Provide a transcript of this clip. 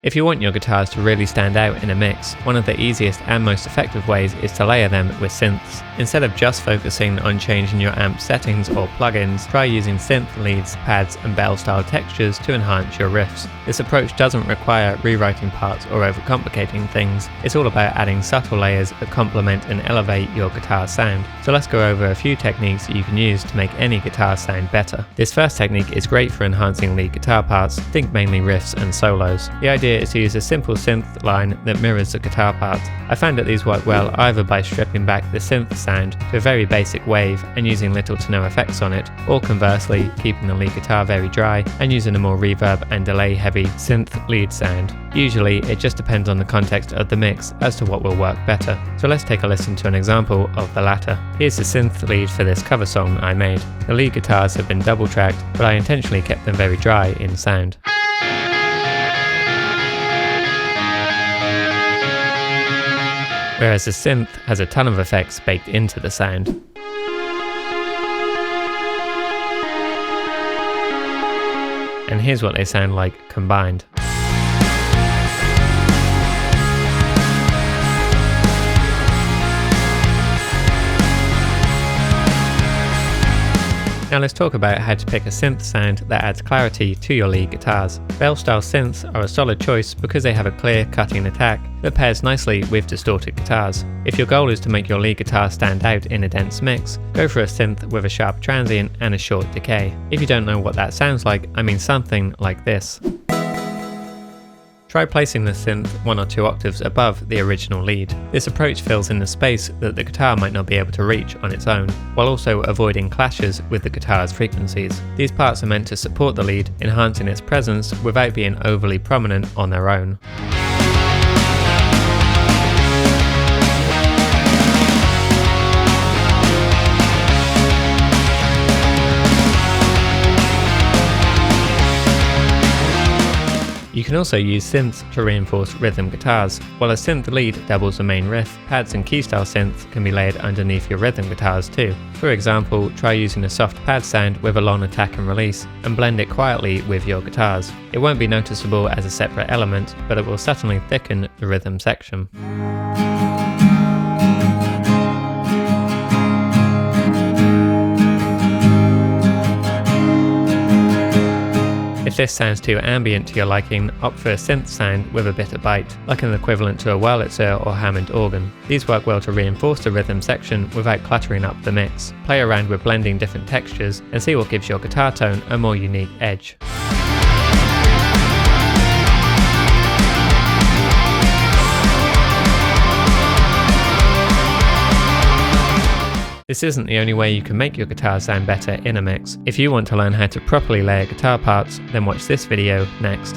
If you want your guitars to really stand out in a mix, one of the easiest and most effective ways is to layer them with synths. Instead of just focusing on changing your amp settings or plugins, try using synth leads, pads and bell style textures to enhance your riffs. This approach doesn't require rewriting parts or overcomplicating things, it's all about adding subtle layers that complement and elevate your guitar sound. So let's go over a few techniques that you can use to make any guitar sound better. This first technique is great for enhancing lead guitar parts, think mainly riffs and solos. The idea is to use a simple synth line that mirrors the guitar part. I found that these work well either by stripping back the synth sound to a very basic wave and using little to no effects on it, or conversely keeping the lead guitar very dry and using a more reverb and delay heavy synth lead sound. Usually it just depends on the context of the mix as to what will work better. So let's take a listen to an example of the latter. Here's the synth lead for this cover song I made. The lead guitars have been double tracked, but I intentionally kept them very dry in sound. Whereas the synth has a ton of effects baked into the sound. And here's what they sound like combined. Now let's talk about how to pick a synth sound that adds clarity to your lead guitars. Bell style synths are a solid choice because they have a clear cutting attack that pairs nicely with distorted guitars. If your goal is to make your lead guitar stand out in a dense mix, go for a synth with a sharp transient and a short decay. If you don't know what that sounds like, I mean something like this. Try placing the synth 1 or 2 octaves above the original lead. This approach fills in the space that the guitar might not be able to reach on its own, while also avoiding clashes with the guitar's frequencies. These parts are meant to support the lead, enhancing its presence without being overly prominent on their own. You can also use synths to reinforce rhythm guitars. While a synth lead doubles the main riff, pads and keystyle synths can be layered underneath your rhythm guitars too. For example, try using a soft pad sound with a long attack and release, and blend it quietly with your guitars. It won't be noticeable as a separate element, but it will certainly thicken the rhythm section. If this sounds too ambient to your liking, opt for a synth sound with a bit of bite, like an equivalent to a Wurlitzer or Hammond organ. These work well to reinforce the rhythm section without cluttering up the mix. Play around with blending different textures and see what gives your guitar tone a more unique edge. This isn't the only way you can make your guitar sound better in a mix. If you want to learn how to properly layer guitar parts, then watch this video next.